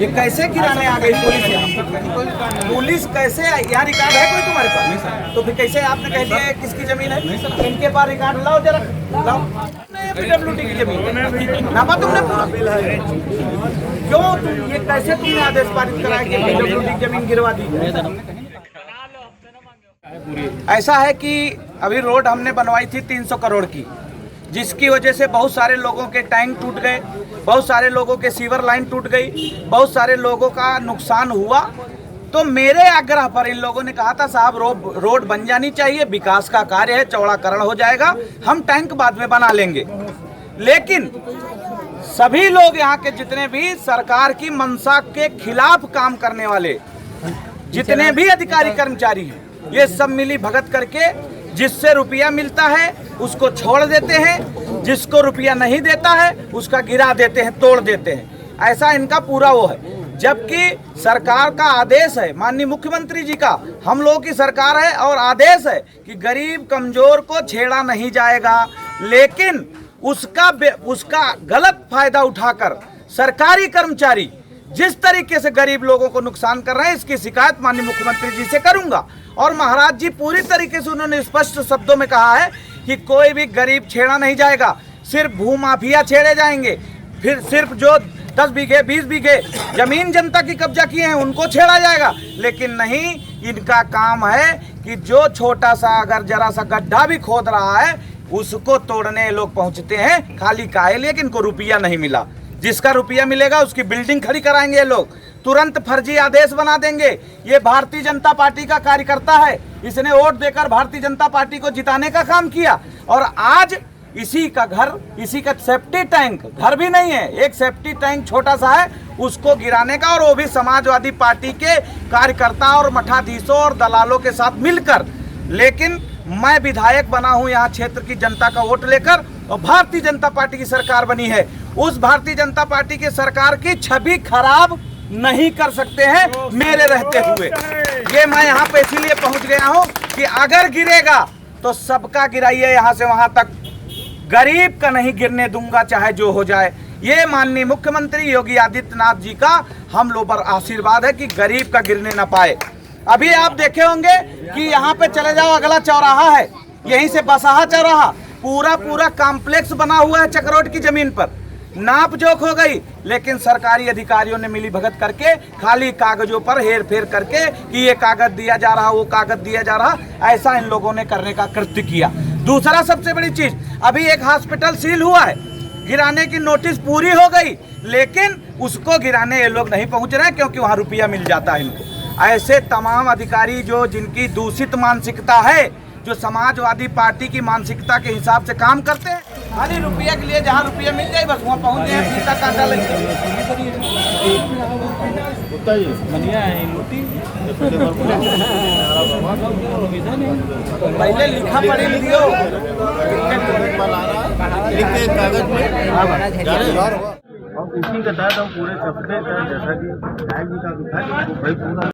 ये कैसे गिराने आ गई पुलिस यहाँ? पुलिस कैसे यहाँ रिकॉर्ड है कोई तुम्हारे पास? तो फिर कैसे आपने कह दिया किसकी जमीन है? इनके पास रिकॉर्ड लाओ जरा, लाओ। PWD की जमीन नापा तुमने पूरा? क्यों ये कैसे तुमने आदेश पारित कराया कि PWD की जमीन गिरवा दी? ऐसा है कि अभी रोड हमने बनवाई थी 300 करोड़ की, जिसकी वजह से बहुत सारे लोगों के टैंक टूट गए, बहुत सारे लोगों के सीवर लाइन टूट गई, बहुत सारे लोगों का नुकसान हुआ। तो मेरे आग्रह पर इन लोगों ने कहा था साहब रोड बन जानी चाहिए, विकास का कार्य है, चौड़ाकरण हो जाएगा, हम टैंक बाद में बना लेंगे। लेकिन सभी लोग यहाँ के जितने भी सरकार की मंशा के खिलाफ काम करने वाले जितने भी अधिकारी कर्मचारी हैं, ये सब मिली भगत करके जिससे रुपया मिलता है उसको छोड़ देते हैं, जिसको रुपया नहीं देता है उसका गिरा देते हैं, तोड़ देते हैं। ऐसा इनका पूरा वो है। जबकि सरकार का आदेश है, माननीय मुख्यमंत्री जी का, हम लोगों की सरकार है और आदेश है कि गरीब कमजोर को छेड़ा नहीं जाएगा। लेकिन उसका गलत फायदा उठाकर सरकारी कर्मचारी जिस तरीके से गरीब लोगों को नुकसान कर रहे हैं, इसकी शिकायत माननीय मुख्यमंत्री जी से करूंगा। और महाराज जी पूरी तरीके से उन्होंने स्पष्ट शब्दों में कहा है कि कोई भी गरीब छेड़ा नहीं जाएगा, सिर्फ भूमाफिया छेड़े जाएंगे। फिर सिर्फ जो 10 बीघे 20 बीघे जमीन जनता की कब्जा किए हैं उनको छेड़ा जाएगा। लेकिन नहीं, इनका काम है कि जो छोटा सा अगर जरा सा गड्ढा भी खोद रहा है उसको तोड़ने लोग पहुंचते हैं। खाली काहे लिए कि इनको रुपया नहीं मिला, जिसका रुपया मिलेगा उसकी बिल्डिंग खड़ी कराएंगे ये लोग, तुरंत फर्जी आदेश बना देंगे। ये भारतीय जनता पार्टी का कार्यकर्ता है, इसने वोट देकर भारतीय जनता पार्टी को जिताने का काम किया और आज इसी का घर, इसी का सेफ्टी टैंक, घर भी नहीं है, एक सेफ्टी टैंक छोटा सा है, उसको गिराने का, और वो भी समाजवादी पार्टी के कार्यकर्ता और मठाधीशों और दलालों के साथ मिलकर। लेकिन मैं विधायक बना हूं यहाँ क्षेत्र की जनता का वोट लेकर, और भारतीय जनता पार्टी की सरकार बनी है। उस भारतीय जनता पार्टी की सरकार की छवि खराब नहीं कर सकते हैं मेरे रहते हुए। ये मैं यहाँ पे इसीलिए पहुँच गया हूँ कि अगर गिरेगा तो सबका गिराइए यहाँ से वहाँ तक, गरीब का नहीं गिरने दूंगा चाहे जो हो जाए। ये माननीय मुख्यमंत्री योगी आदित्यनाथ जी का हम लोग पर आशीर्वाद है कि गरीब का गिरने न पाए। अभी आप देखे होंगे कि यहाँ पे चले जाओ, अगला चौराहा है, यहीं से बसाहा चौराहा, पूरा कॉम्प्लेक्स बना हुआ है चक्रोट की जमीन पर। नाप जोख हो गई, लेकिन सरकारी अधिकारियों ने मिली भगत करके खाली कागजों पर हेर फेर करके कि ये कागज दिया जा रहा, वो कागज दिया जा रहा, ऐसा इन लोगों ने करने का कृत्य किया। दूसरा सबसे बड़ी चीज, अभी एक हॉस्पिटल सील हुआ है, गिराने की नोटिस पूरी हो गई, लेकिन उसको गिराने ये लोग नहीं पहुंच रहे हैं क्योंकि वहां रुपया मिल जाता है इनको। ऐसे तमाम अधिकारी जो जिनकी दूषित मानसिकता है, जो समाजवादी पार्टी की मानसिकता के हिसाब से काम करते हैं, खाली रुपया के लिए जहाँ रुपया मिल जाए बस वहाँ पहुँच जाए, सीधा काटा लगे। पहले लिखा पढ़ी लियो, कागज में। और उसी के तहत हम पूरे सपने जैसा कि